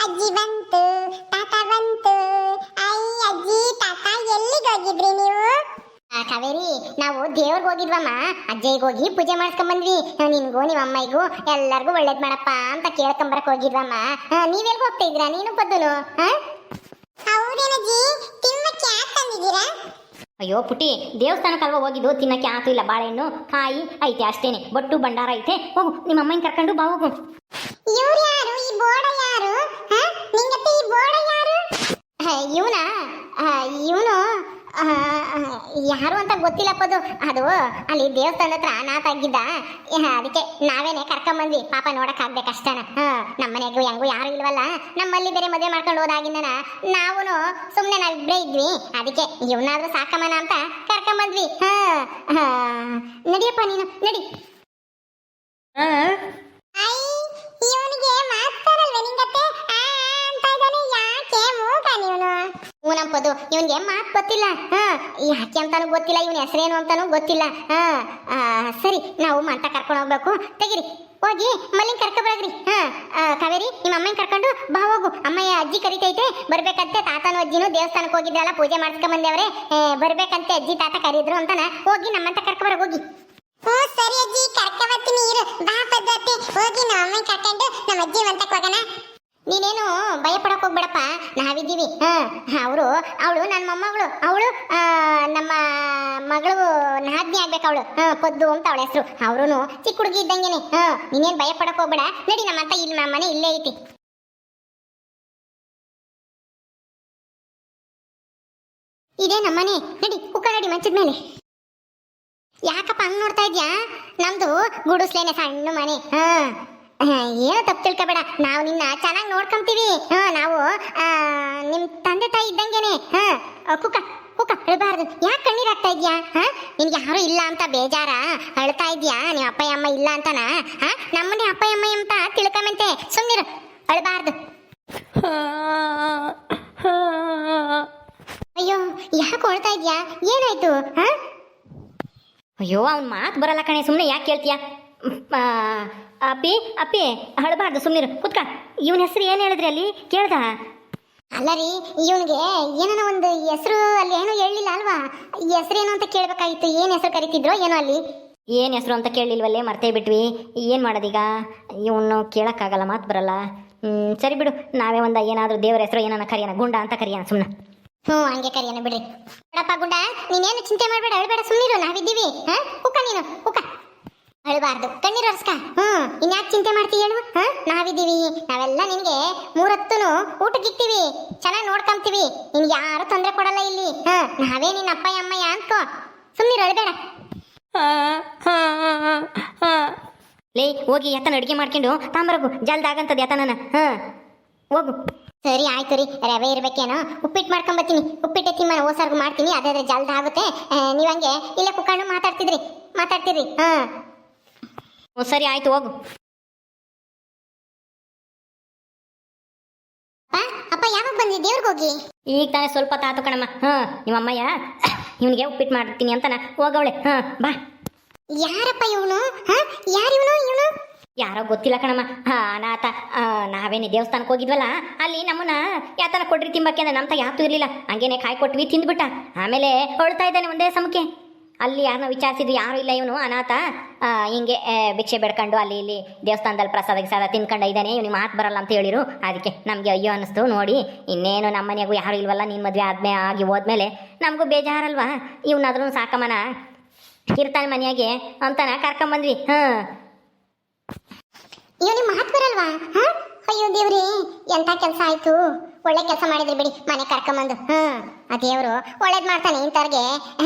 ಅಜ್ಜಿ ಬಂತು, ತಾತ ಬಂತು. ಐ ಅಜ್ಜಿ ತಾತ ಎಲ್ಲಿಗೆ ಹೋಗಿದ್ರಿ ನೀವು? ಕಾವೇರಿ, ನಾವು ದೇವ್ರಿಗೆ ಹೋಗಿದ್ವಮ್ಮ. ಅಜ್ಜಯ್ಯಗೆ ಹೋಗಿ ಪೂಜೆ ಮಾಡಿಸ್ಕೊಂಡ್ ಬಂದ್ವಿ. ನಿನ್ಗೂ ನಿಮ್ಮ ಅಮ್ಮಯ್ಯಗೂ ಎಲ್ಲರಿಗೂ ಒಳ್ಳೇದ್ ಮಾಡಪ್ಪ ಅಂತ ಕೇಳ್ಕೊಂಬರಕ್ ಹೋಗಿದ್ವಮ್ಮ. ನೀವೆಲ್ಗೆ ಹೋಗ್ತಾ ಇದ್ದೀರಾ ನೀನು ಬದಲು? ಹೌದೇನಜ್ಜಿ, ತಿನ್ನಕ್ಕೆ ಯಾಕೆ ತಂದಿದ್ದೀರಾ? ಅಯ್ಯೋ ಪುಟಿ, ದೇವಸ್ಥಾನಕ್ಕೆ ಅಲ್ವಾ ಹೋಗಿದ್ದು, ತಿನ್ನಕ್ಕೆ ಆತು ಇಲ್ಲ. ಬಾಳೆಹಣ್ಣು ಕಾಯಿ ಐತೆ ಅಷ್ಟೇನೆ, ಬಟ್ಟು ಭಂಡಾರ ಐತೆ. ಹೋಗು, ನಿಮ್ಮ ಅಮ್ಮನ ಕರ್ಕೊಂಡು ಬಾ ಹೋಗು. ಇವ್ರು ಯಾರು? ಈ ಬೋಡ ಯಾರು? ನಿಂಗತ್ತೆ ಈ ಬೋಡ ಯಾರು? ಇವನ ಇವನು ಯಾರು ಅಂತ ಗೊತ್ತಿಲ್ಲಪ್ಪದು. ಅದು ಅಲ್ಲಿ ದೇವಸ್ಥಾನದ ಹತ್ರ ಅನಾಥ ಆಗಿದ್ದ. ಅದಕ್ಕೆ ನಾವೇನೆ ಕರ್ಕೊಂಬಂದ್ವಿ. ಪಾಪ ನೋಡಕ್ ಆಗ್ಬೇಕು ಅಷ್ಟನ. ನಮ್ಮನೆಗೂ ಹೆಂಗೂ ಯಾರು ಇಲ್ವಲ್ಲ, ನಮ್ಮಲ್ಲಿ ಬೇರೆ ಮದುವೆ ಮಾಡ್ಕೊಂಡು ಹೋದಾಗಿಂದನ ನಾವು ಸುಮ್ಮನೆ ನಾವಿಬ್ಬರೇ ಇದ್ವಿ. ಅದಕ್ಕೆ ಇವನಾದ್ರೂ ಸಾಕಮ್ಮನ ಅಂತ ಕರ್ಕೊಂಬಂದ್ವಿ. ನಡಿಯಪ್ಪ ನೀನು ನಡಿ. ಇವನಿಗೆ ಮಾತಾಡಲ್ವೇ ನಿಂಗತ್ತೆ? ಅಂತ ಇದ್ದಾನೆ, ಯಾಕೆ ಮೂಕ ನೀವನು? ಊನಂಪದು, ಇವನ್ಗೆ ಮಾತು ಗೊತ್ತಿಲ್ಲ. ಯಾಕೆ ಅಂತಾನು ಗೊತ್ತಿಲ್ಲ, ಇವನ ಹೆಸರೇನು ಅಂತಾನು ಗೊತ್ತಿಲ್ಲ. ಸರಿ, ನಾವು ಮಂಟ ಕರ್ಕೊಂಡು ಹೋಗ್ಬೇಕು. ತೆಗಿರಿ, ಹೋಗಿ ಮಲ್ಲಿನ್ ಕರ್ಕೊಬರ್ರಿ. ಕಾವೇರಿ, ನಿಮ್ಮ ಅಮ್ಮನ ಕರ್ಕೊಂಡು ಬಾ ಹೋಗು. ಅಮ್ಮಯ್ಯ ಅಜ್ಜಿ ಕರಿತೈತೆ, ಬರ್ಬೇಕಂತೆ. ತಾತನು ಅಜ್ಜಿನೂ ದೇವಸ್ಥಾನಕ್ಕೆ ಹೋಗಿದ್ರಲ್ಲ, ಪೂಜೆ ಮಾಡ್ಸ್ಕೊಂಡ್ ಬಂದೇವ್ರೆ. ಬರ್ಬೇಕಂತೆ ಅಜ್ಜಿ ತಾತ ಕರೀದ್ರು ಅಂತಾನ. ಹೋಗಿ ನಮ್ಮಂತ ಕರ್ಕೊಬರ ಹೋಗಿ. ಸರಿ ಅಜ್ಜಿ, ಕರ್ಕೊಬರ್ತೀನಿ ಇರು. ಬಾ ಪದ್ಧತಿ, ಹೋಗಿ ನಮ್ಮ ಅಮ್ಮನ ಕರ್ಕೊಂಡು ನಮ್ಮ ಅಜ್ಜಿ ಮಂತಕ್ಕೆ ಹೋಗೋಣ. ನೀನೇನು ಭಯ ಪಡಕ್ ಹೋಗ್ಬೇಡಪ್ಪ, ನಾವಿದ್ದೀವಿ. ಅವಳು ನನ್ನ ಮೊಮ್ಮಗಳು. ಅವಳು ನಮ್ಮ ಮಗಳು ನಾದ್ನಿ ಆಗ್ಬೇಕು. ಅವಳು ಪದ್ದು ಅಂತ ಅವಳ ಹೆಸರು. ಅವ್ರು ಚಿಕ್ಕ ಹುಡುಗಿ ಇದ್ದಂಗೆನೆ. ನೀನೇನು ಭಯ ಪಡಕ್ ಹೋಗ್ಬೇಡ. ನಡಿ, ನಮ್ಮಂತ ಇಲ್ಲಿ ನಮ್ಮ ಮನೆ ಇಲ್ಲೇ ಐತಿ. ಇದೇ ನಮ್ಮನೆ. ನಡಿ, ಕುಕ್ಕ ನಡಿ ಮಂಚದ ಮೇಲೆ. ಯಾಕಪ್ಪ ಹಂಗ್ ನೋಡ್ತಾ ಇದ್ಯಾ? ನಮ್ದು ಗುಡಿಸ್ಲೇನೆ ಸಣ್ಣ ಮನೆ. ಏನು ತಪ್ಪು ತಿಳ್ಕೊಬೇಡ, ನಾವು ನಿನ್ನ ಚೆನ್ನಾಗಿ ನೋಡ್ಕೊಂತೀವಿ. ನಾವು ನಿಮ್ ತಂದೆ ತಾಯಿ ಇದ್ದಂಗೆನೆ. ಕುಕ್ಕ ಕುಕ್ಕ ಅಳಬಾರ್ದು. ಯಾಕೆ ಕಣ್ಣೀರ್ ಹಾಕ್ತಾ ಇದ್ಯಾ? ನಿನ್ಗೆ ಯಾರು ಇಲ್ಲ ಅಂತ ಬೇಜಾರ ಅಳ್ತಾ ಇದ್ಯಾ? ನಿಮ್ಮ ಅಪ್ಪ ಅಮ್ಮ ಇಲ್ಲ ಅಂತನಾ? ನಮ್ಮನೆ ಅಪ್ಪ ಅಮ್ಮ ಅಂತ ತಿಳ್ಕೊಂಬಂತೆ. ಸುಮ್ಮನಿರು, ಅಳಬಾರ್ದು. ಅಯ್ಯೋ, ಯಾಕೆ ಅಳ್ತಾ ಇದ್ಯಾ? ಏನಾಯ್ತು? ಅಯ್ಯೋ, ಅವ್ನ ಮಾತು ಬರಲ್ಲ ಕಣೆ, ಸುಮ್ಮನೆ ಯಾಕೆ ಕೇಳ್ತೀಯ? ಅಪ್ಪಿ ಅಪ್ಪಿ ಅಳಬಾರ್ದು, ಸುಮ್ಮನಿರು, ಕುತ್ಕ. ಇವನ ಹೆಸರು ಏನು ಹೇಳಿದ್ರಿ ಅಲ್ಲಿ? ಕೇಳ್ದ? ಅಲ್ಲ ರೀ, ಇವನಿಗೆ ಏನೋ ಒಂದು ಹೆಸರು ಅಲ್ಲಿ ಏನೋ ಹೇಳಿಲ್ಲ ಅಲ್ವಾ? ಈ ಹೆಸರೇನು ಅಂತ ಕೇಳ್ಬೇಕಾಗಿತ್ತು. ಏನು ಹೆಸರು ಕರಿತಿದ್ರು ಏನೋ ಅಲ್ಲಿ? ಏನು ಹೆಸರು ಅಂತ ಕೇಳಲಿಲ್ವಲ್ಲೇ, ಮರ್ತೇ ಬಿಟ್ವಿ. ಏನು ಮಾಡೋದೀಗ? ಇವನು ಕೇಳೋಕ್ಕಾಗಲ್ಲ, ಮಾತು ಬರಲ್ಲ. ಸರಿ ಬಿಡು, ನಾವೇ ಒಂದು ಏನಾದರೂ ದೇವರ ಹೆಸರು ಏನಾನ ಕರಿಯೋಣ, ಗುಂಡ ಅಂತ ಕರಿಯೋಣ ಸುಮ್ಮನೆ. ಹಂಗೆ ಕರಿಯೋಣ ಬಿಡ್ರಿ. ನೋಡಪ್ಪ ಗುಂಡ, ನೀನೇನು ಚಿಂತೆ ಮಾಡಬೇಡ, ಅಳಬೇಡ, ಸುಮ್ಮನಿರು, ನಾವಿದ್ದೀವಿ. ಕುಕ್ಕ ನೀನು, ಕುಕ್ಕ. ಅಳಬಾರ್ದು, ಕಣ್ಣೀರು ಒರೆಸ್ಕ. ಇನ್ಯಾಕೆ ಚಿಂತೆ ಮಾಡ್ತೀವಿ ಹೇಳು? ನಾವಿದ್ದೀವಿ. ನಾವೆಲ್ಲ ನಿನಗೆ 3 ಹೊತ್ತುನು ಊಟಕ್ಕಿಕ್ತೀವಿ, ಚೆನ್ನಾಗಿ ನೋಡ್ಕೊಂತೀವಿ. ನಿನ್ಗೆ ಯಾರು ತೊಂದರೆ ಕೊಡಲ್ಲ ಇಲ್ಲಿ. ನಾವೇ ನಿನ್ನ ಅಪ್ಪ ಅಮ್ಮಯ್ಯ ಅನ್ಕೋ. ಸುಮ್ಮನಿರು, ಅಳಬೇಡ. ಲೇ, ಹೋಗಿ ಯಾತನ ಅಡುಗೆ ಮಾಡ್ಕೊಂಡು ತಾಂಬರಗು. ಜಲ್ದಾಗಂತದ್ದು ಯಾತನ. ಹೋಗು. ಸರಿ ಆಯ್ತು ರೀ, ರವೆ ಇರ್ಬೇಕೇನೋ, ಉಪ್ಪಿಟ್ಟು ಮಾಡ್ಕೊಂಬತ್ತೀನಿ. ಉಪ್ಪಿಟ್ಟು ತಿಮ್ಮನ ಓಸಾರ್ಗು ಮಾಡ್ತೀನಿ, ಅದೇ ಜಲ್ದ ಆಗುತ್ತೆ. ನೀವಂಗೆ ಇಲ್ಲೇ ಕುತ್ಕೊಂಡು ಮಾತಾಡ್ತೀರಿ. ಸರಿ ಆಯ್ತು, ಹೋಗು. ಅಪ್ಪ ಯಾವಾಗ ಬಂದಿ ದೇವ್ರಿಗೆ ಹೋಗಿ? ಈಗ ತಾನೇ ಸ್ವಲ್ಪ ತಾತು ಕಣಮ್ಮ. ನಿಮ್ಮ ಅಮ್ಮಯ್ಯ ಇವನಿಗೆ ಉಪ್ಪಿಟ್ಟು ಮಾಡ್ತೀನಿ ಅಂತನ ಹೋಗವಳೆ. ಬಾ. ಯಾರಪ್ಪ ಇವನು? ಯಾರಿವನು? ಯಾರೋ ಗೊತ್ತಿಲ್ಲ ಕಣಮ್ಮ. ಅನಾಥ. ನಾವೇನೇ ದೇವಸ್ಥಾನಕ್ಕೆ ಹೋಗಿದ್ವಲ್ಲ, ಅಲ್ಲಿ ನಮ್ಮನ್ನ ಯಾತನ ಕೊಡ್ರಿ ತಿಂಬಕ್ಕೆ ಅಂದ್ರೆ ನಮ್ತ ಯಾತೂ ಇರಲಿಲ್ಲ. ಹಂಗೇನೆ ಕಾಯಿ ಕೊಟ್ವಿ, ತಿಂದ್ಬಿಟ್ಟ. ಆಮೇಲೆ ಹೊಳ್ತಾ ಇದ್ದಾನೆ ಒಂದೇ ಸಮಕ್ಕೆ. ಅಲ್ಲಿ ಯಾರನ್ನ ವಿಚಾರಿಸಿದ್ವಿ, ಯಾರು ಇಲ್ಲ, ಇವನು ಅನಾಥ. ಹಿಂಗೆ ಭಿಕ್ಷೆ ಬೇಡ್ಕೊಂಡು ಅಲ್ಲಿ ಇಲ್ಲಿ ದೇವಸ್ಥಾನದಲ್ಲಿ ಪ್ರಸಾದ ತಿನ್ಕೊಂಡು ಇದ್ದಾನೆ. ಇವ್ನಿಗೆ ಮಾತು ಬರಲ್ಲ ಅಂತ ಹೇಳಿರು. ಅದಕ್ಕೆ ನಮಗೆ ಅಯ್ಯೋ ಅನ್ನಿಸ್ತು. ನೋಡಿ, ಇನ್ನೇನು ನಮ್ಮ ಮನೆಗೂ ಯಾರು ಇಲ್ವಲ್ಲ, ನಿನ್ನ ಮದುವೆ ಆಗಿ ಹೋದ್ಮೇಲೆ ನಮಗೂ ಬೇಜಾರಲ್ವಾ, ಇವನಾದ್ರೂ ಸಾಕಮ್ಮನ ಇರ್ತಾನೆ ಮನೆಯಾಗೆ ಅಂತಾನ ಕರ್ಕೊಂಬಂದ್ವಿ. ಇವನಿಗೆ ಮಾತು ಬರಲ್ವಾ? ಅಯ್ಯೋ ದೇವ್ರಿ, ಎಂತ ಕೆಲಸ ಆಯ್ತು. ಒಳ್ಳೆ ಕೆಲಸ ಮಾಡಿದ್ರಿ ಬಿಡಿ, ಮನೆ ಕರ್ಕೊಂಬಂದು. ಆ ದೇವ್ರು ಒಳ್ಳೇದ್ ಮಾಡ್ತಾನೆ. ಇಂಥವ್ರಿಗೆ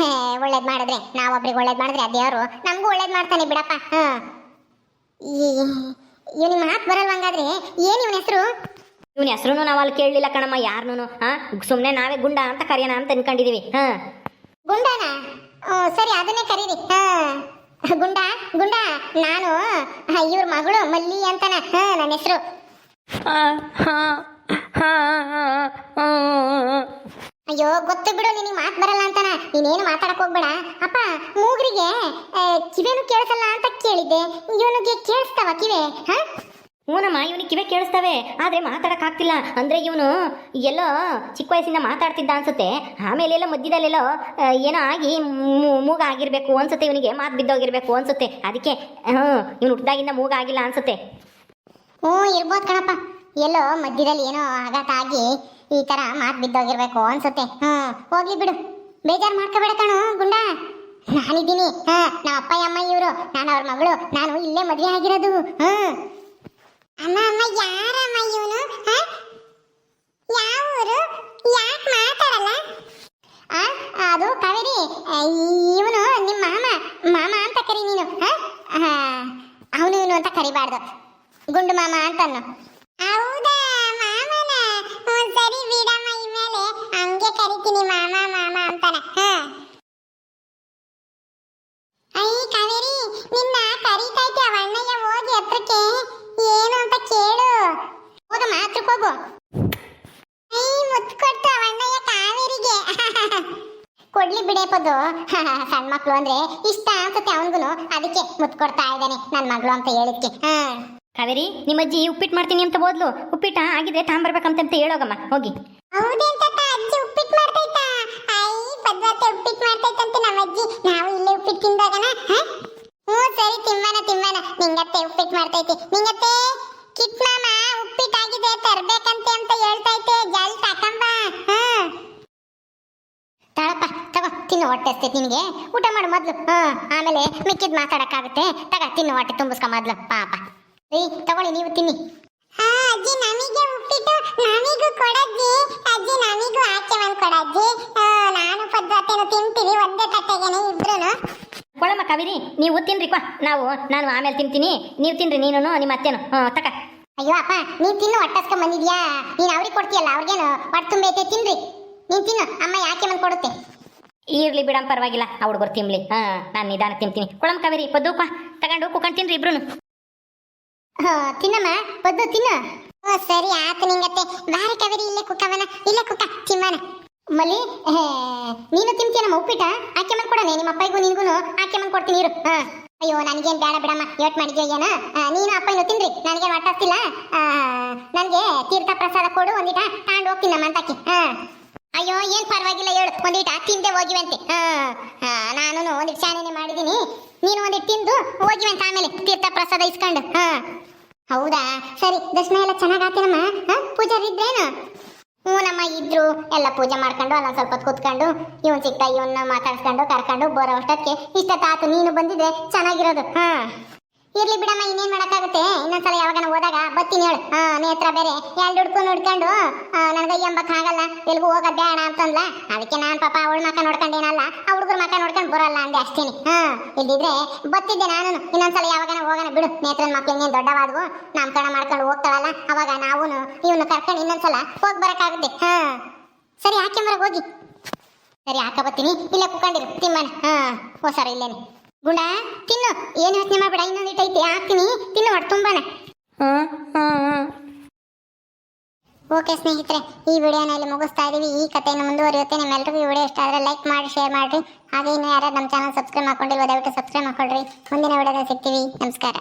ಒಳ್ಳೇದ್ ಮಾಡಿದ್ರೆ, ನಾವೊಬ್ರಿಗೆ ಒಳ್ಳೇದ್ ಮಾಡಿದ್ರೆ ಆ ದೇವ್ರು ನಮಗೂ ಒಳ್ಳೇದ್ ಮಾಡ್ತಾನೆ ಬಿಡಪ್ಪ. ಇವನಿಗೆ ಮಾತು ಬರಲ್ವ ಹಂಗಾದ್ರೆ? ಏನು ಇವನ ಹೆಸರು? ಇವನ ಹೆಸರು ನಾವು ಅಲ್ಲಿ ಕೇಳಲಿಲ್ಲ ಕಣಮ್ಮ, ಯಾರನ್ನೂ. ಸುಮ್ಮನೆ ನಾವೇ ಗುಂಡ ಅಂತ ಕರೆಯೋಣ ಅಂತ ಅನ್ಕೊಂಡಿದೀವಿ. ಗುಂಡನ? ಸರಿ, ಅದನ್ನೇ ಕರೀರಿ. ಗುಂಡ, ನಾನು ಇವ್ರ ಮಗಳು ಮಲ್ಲಿ ಅಂತಾನ ನನ್ನ ಹೆಸರು. ಅಯ್ಯೋ, ಗೊತ್ತು ಬಿಡು, ನಿನಗೆ ಮಾತು ಬರಲ್ಲ ಅಂತಾನ. ನೀನೇನು ಮಾತಾಡಕ್ ಹೋಗ್ಬೇಡ. ಅಪ್ಪ, ಮೂಗರಿಗೆ ಕಿವೇನು ಕೇಳಿಸಲ್ಲ ಅಂತ ಕೇಳಿದ್ದೆ. ಇವನಿಗೆ ಕೇಳಿಸ್ತಾವ ಕಿವೆ? ಹೂನಮ್ಮ ಇವನಿಗೆ ಕಿವೆ ಕೇಳಿಸ್ತವೆ ಆದರೆ ಮಾತಾಡೋಕ್ಕಾಗ್ತಿಲ್ಲ ಅಂದರೆ ಇವನು ಎಲ್ಲೋ ಚಿಕ್ಕ ವಯಸ್ಸಿಂದ ಮಾತಾಡ್ತಿದ್ದ ಅನ್ಸುತ್ತೆ. ಆಮೇಲೆ ಎಲ್ಲ ಮಧ್ಯದಲ್ಲೆಲ್ಲೋ ಏನೋ ಆಗಿ ಮೂಗ ಆಗಿರಬೇಕು ಅನ್ಸುತ್ತೆ, ಇವನಿಗೆ ಮಾತು ಬಿದ್ದೋಗಿರ್ಬೇಕು ಅನ್ಸುತ್ತೆ. ಅದಕ್ಕೆ ಇವನು ಹುಟ್ಟಿದಾಗಿಂದ ಮೂಗ ಆಗಿಲ್ಲ ಅನ್ಸುತ್ತೆ. ಇರ್ಬೋದು ಕಣಪ್ಪ, ಎಲ್ಲೋ ಮಧ್ಯದಲ್ಲಿ ಏನೋ ಆಘಾತ ಆಗಿ ಈ ಥರ ಮಾತು ಬಿದ್ದೋಗಿರ್ಬೇಕು ಅನ್ಸುತ್ತೆ. ಹೋಗ್ಲಿ ಬಿಡು, ಬೇಜಾರು ಮಾಡ್ಕೋಬೇಡ ಕಣೋ ಗುಂಡ. ನಾನಿದ್ದೀನಿ, ನಮ್ಮ ಅಪ್ಪ ಅಮ್ಮ ಇವರು, ನಾನು ಅವ್ರ ಮಗಳು, ನಾನು ಇಲ್ಲೇ ಮದುವೆ ಆಗಿರೋದು. ಅಮ್ಮ ಅಮ್ಮ ಯಾರಮ್ಮ ಇವನು? ಯಾವ ಊರು? ಯಾಕೆ ಮಾತಾಡಲ್ಲ? ಅದು ಕಾವೇರಿ, ಇವನು ನಿಮ್ಮ ಮಾಮ ಅಂತ ಕರಿ ನೀನು. ಅವನು ಇವನು ಅಂತ ಕರಿಬಾರ್ದು, ಗುಂಡು ಮಾಮ ಅಂತನ್ನು. ಹೌದಾ ಮಾಮನ? ಸರಿ ಬಿಡಮ್ಮ, ಇನ್ಮೇಲೆ ಹಂಗೆ ಕರಿತೀನಿ ಮಾಮ ಮಾಮ ಅಂತಾನೆ. ಕಾವೇರಿ, ನಿನ್ನ ಕರಿತೈತೆ ಅವಣ್ಣಯ್ಯ, ಹೋಗಿ ಹತ್ರಕ್ಕೆ ಏನು ಅಂತ ಕೇಳು. ಹೋಗಮ್ಮ, ಹತ್ರಕ್ಕೆ ಹೋಗು. ಮುತ್ತು ಕೊಟ್ಟು ಅವಣ್ಣಯ್ಯ ಕಾವೇರಿಗೆ. ಕೊಡ್ಲಿ ಬಿಡೇ ಪದ್ದು, ಸಣ್ಣ ಮಕ್ಳು ಅಂದ್ರೆ ಇಷ್ಟ ಅನ್ಸುತ್ತೆ ಅವನ್ಗುನು, ಅದಕ್ಕೆ ಮುತ್ತು ಕೊಡ್ತಾ ಇದ್ದಾನೆ ನನ್ನ ಮಗಳು ಅಂತ ಹೇಳಿದ್ಕೆ. ಕಾವೇರಿ, ನಿಮ್ಮ ಅಜ್ಜಿ ಉಪ್ಪಿಟ್ಟು ಮಾಡ್ತೀನಿ ಅಂತ ಹೋದ್ಲು. ಉಪ್ಪಿಟ್ಟ ಆಗಿದ್ರೆ ತಾಂಬರ್ಬೇಕಂತ ಹೇಳೋಗಮ್ಮ ಹೋಗಿ. ಹೌದೇನ್ ತಾತ, ಅಜ್ಜಿ ಉಪ್ಪಿಟ್ಟು ಮಾಡ್ತೈತಾ? ಪದ್ವತ್ತೆ ಉಪ್ಪಿಟ್ಟು ಮಾಡ್ತೈತಂತೆ ನಮ್ಮ ಅಜ್ಜಿ. ನಾವು ಇಲ್ಲೇ ಉಪ್ಪಿಟ್ಟು ತಿಂದಾಗನ? ಸರಿ ತಿಮ್ಮನ ನಿಂಗತ್ತೆ ಉಪ್ಪಿಟ್ಟು ಮಾಡ್ತೈತಿ. ನಿಂಗತ್ತೆ ಕಿಟ್ ಮಾಮ ಉಪ್ಪಿಟ್ಟಾಗಿದೆ ತರ್ಬೇಕಂತೆ ಅಂತ ಹೇಳ್ತೈತೆ, ಜಲ್ ತಕಂಬ. ತಾಳಪ್ಪ ತಗೋ, ತಿನ್ನು, ಹೊಟ್ಟೆ ಹಸ್ತೈತಿ ನಿನಗೆ. ಊಟ ಮಾಡು ಮೊದ್ಲು, ಆಮೇಲೆ ಮಿಕ್ಕಿದ್ ಮಾತಾಡಕ್ಕಾಗುತ್ತೆ. ತಗ ತಿನ್ನು, ಹೊಟ್ಟೆ ತುಂಬಿಸ್ಕೊ ಮೊದ್ಲು ಪಾಪ. ತಗೊಳ್ಳಿ, ನೀವು ತಿನ್ನಿ. ಅಜ್ಜಿ ನಮಗೆ ಉಪ್ಪಿಟ್ಟು ನಮಿಗೂ ಕೊಡಜ್ಜಿ. ಅಜ್ಜಿ ನಮಿಗೂ ಆಚೆ ಒಂದು ಕೊಡಜ್ಜಿ. ನಾನು ಪದ್ಧತಿಯನ್ನು ತಿಂತೀವಿ ಒಂದೇ ತಟ್ಟೆಗೆನೆ ಇಬ್ರು. ಕೊಳಮ್ಮ ಕಾವೇರಿ, ನೀವು ತಿನ್ರಿ ಕ್ವಾ, ನಾನು ಆಮೇಲೆ ತಿಂತೀನಿ. ನೀವು ತಿನ್ರಿ, ನೀನು ನಿಮ್ಮ ಅತ್ತೇನು. ತಕ. ಅಯ್ಯೋ ಅಪ್ಪ, ನೀನ್ ತಿನ್ನು, ಹೊಟ್ಟಸ್ಕೊಂಡ್ ಬಂದಿದ್ಯಾ? ನೀನ್ ಅವ್ರಿಗೆ ಕೊಡ್ತೀಯಲ್ಲ, ಅವ್ರಿಗೇನು ಹೊಟ್ಟೆ ತುಂಬೈತೆ, ತಿನ್ರಿ. ನೀನ್ ತಿನ್ನು, ಅಮ್ಮ ಯಾಕೆ ಬಂದು ಕೊಡುತ್ತೆ. ಇರ್ಲಿ ಬಿಡಮ್ಮ, ಪರವಾಗಿಲ್ಲ, ಆ ಹುಡುಗರು ತಿನ್ಲಿ. ನಾನು ನಿಧಾನ ತಿಂತೀನಿ. ಕೊಳಮ್ಮ ಕಾವೇರಿ, ಪದ್ದು ತಗೊಂಡು ಕುಕ್ಕಂಡು ತಿನ್ರಿ ಇಬ್ರು. ತಿನ್ನಮ್ಮ ಪದ್ದು, ತಿನ್ನು. ಸರಿ ಆತು ನಿಂಗತ್ತೆ. ಬಾರಿ ಕಾವೇರಿ, ಇಲ್ಲೇ ಕುಕ್ಕವನ, ಇಲ್ಲೇ ಕುಕ್ಕ ತಿಮ್ಮನ. ಮಲ್ಲಿ, ನೀನು ತಿಂತೀಯನಮ್ಮ ಉಪ್ಪಿಟ್ಟ? ಆಕೆ ಮನ್ ಕೊಡನೆ, ನಿಮ್ಮ ಅಪ್ಪಗೂ ನಿನ್ಗೂ ಆಕೆ ಮನ್ ಕೊಡ್ತೀನಿ ಇರು. ಅಯ್ಯೋ ನನಗೇನು ಬೇಡ ಬಿಡಮ್ಮ, ಯೋಟ್ ಮಾಡಿದ್ಯೋ ಏನ. ನೀನು ಅಪ್ಪ ಇನ್ನು ತಿನ್ರಿ, ನನಗೇನು ಹೊಟ್ಟಾಗ್ತಿಲ್ಲ. ನನಗೆ ತೀರ್ಥ ಪ್ರಸಾದ ಕೊಡು, ಒಂದಿಟ ತಗೊಂಡು ಹೋಗ್ತೀನಮ್ಮ ಅಂತಾಕಿ. ಅಯ್ಯೋ ಏನು ಪರವಾಗಿಲ್ಲ, ಹೇಳು, ಒಂದಿಟ ತಿಂದೆ ಹೋಗಿವಂತೆ. ನಾನು ಒಂದಿಟ್ಟು ಶಾಣೆನೆ ಮಾಡಿದ್ದೀನಿ, ನೀನು ಒಂದಿಟ್ಟು ತಿಂದು ಹೋಗಿವಂತೆ, ಆಮೇಲೆ ತೀರ್ಥ ಪ್ರಸಾದ ಇಸ್ಕೊಂಡು. ಹೌದಾ, ಸರಿ. ದರ್ಶನ ಎಲ್ಲ ಚೆನ್ನಾಗಾತೇನಮ್ಮ? ಪೂಜಾರಿ ಇದ್ರೇನು? ನಮ್ಮ ಇದ್ರು, ಎಲ್ಲ ಪೂಜೆ ಮಾಡ್ಕೊಂಡು ಅಲ್ಲೊಂದು ಸ್ವಲ್ಪ ಹೊತ್ತು ಕೂತ್ಕೊಂಡು ಇವನ್ ಸಿಕ್ತ ಇವನ್ನ ಮಾತಾಡ್ಸ್ಕೊಂಡು ಕರ್ಕೊಂಡು ಬರೋ ಅಷ್ಟಕ್ಕೆ ಇಷ್ಟೊತ್ತಾತು. ನೀನು ಬಂದಿದ್ರೆ ಚೆನ್ನಾಗಿರೋದು. ಇರ್ಲಿ ಬಿಡಮ್ಮ, ಇನ್ನೇನ್ ಮಾಡಕ್ಕಾಗುತ್ತೆ. ಇನ್ನೊಂದ್ಸಲ ಯಾವಾಗ ಹೋದಾಗ ಬತ್ತೀನಿ ಹೇಳು. ನೇತ್ರ ಬೇರೆ ಎರಡು ಹುಡ್ಕೊಂಡು ನನ್ಗೆ ಎಂಬಕ್ಕಾಗಲ್ಲ, ಎಲ್ಗೂ ಹೋಗೋದ್ ಬೇಡ ಅಂತಂದ್ಲ. ಅದಕ್ಕೆ ನಾನ್ ಪಾಪ ಅವಳ ಮಕ್ಕ ನೋಡ್ಕೊಂಡೇನಲ್ಲ, ಆ ಹುಡುಗರ ಮಕ್ಕ ನೋಡ್ಕೊಂಡು ಬರೋಲ್ಲ ಅಂದೆ ಅಷ್ಟೇನೆ. ಇಲ್ದಿದ್ರೆ ಬತ್ತಿದ್ದೆ ನಾನು. ಇನ್ನೊಂದ್ಸಲ ಯಾವಾಗ ಹೋಗೋಣ ಬಿಡು. ನೇತ್ರನ್ ಮಕ್ಳು ಇನ್ನೇನು ದೊಡ್ಡವಾದ್ವು, ನಾಮಕರಣ ಮಾಡ್ಕೊಂಡು ಹೋಗ್ತಾಳಲ್ಲ, ಅವಾಗ ನಾವು ಇವನು ಕರ್ಕೊಂಡು ಇನ್ನೊಂದ್ಸಲ ಹೋಗಿ ಬರಕ್ಕಾಗುತ್ತೆ. ಸರಿ, ಹಾಕ್ಯಂಬರಗೆ ಹೋಗಿ. ಸರಿ, ಹಾಕ ಬತ್ತೀನಿ. ಇಲ್ಲೇ ಕುತ್ಕೊಂಡಿರು ತಿಮ್ಮನ. ಸರ್ ಇಲ್ಲೇನೆ. ಗುಂಡ ತಿನ್ನು, ಏನು ಯೋಚನೆ ಮಾಡ್ಬೇಡ, ಇನ್ನೊಂದಿಟ್ಟು ಐತೆ ಹಾಕ್ತೀನಿ, ತಿನ್ನು, ಹೊಟ್ಟೆ ತುಂಬಾನ. ಓಕೆ ಸ್ನೇಹಿತರೆ, ಈ ವಿಡಿಯೋನ ಇಲ್ಲಿ ಮುಗಿಸ್ತಾ ಇದೀವಿ. ಈ ಕಥೆಯನ್ನು ಮುಂದುವರಿಯುತ್ತೆ. ನಿಮ್ಮೆಲ್ಲರಿಗೂ ಈ ವಿಡಿಯೋ ಇಷ್ಟ ಆದರೆ ಲೈಕ್ ಮಾಡಿ, ಶೇರ್ ಮಾಡಿರಿ. ಹಾಗೆ ಇನ್ನು ಯಾರು ನಮ್ಮ ಚಾನಲ್ ಸಬ್ಸ್ಕ್ರೈಬ್ ಮಾಡ್ಕೊಂಡಿಲ್ವ, ದಯವಿಟ್ಟು ಸಬ್ಸ್ಕ್ರೈಬ್ ಮಾಡ್ಕೊಳ್ರಿ. ಮುಂದಿನ ವಿಡಿಯೋದಲ್ಲಿ ಸಿಗ್ತೀವಿ. ನಮಸ್ಕಾರ.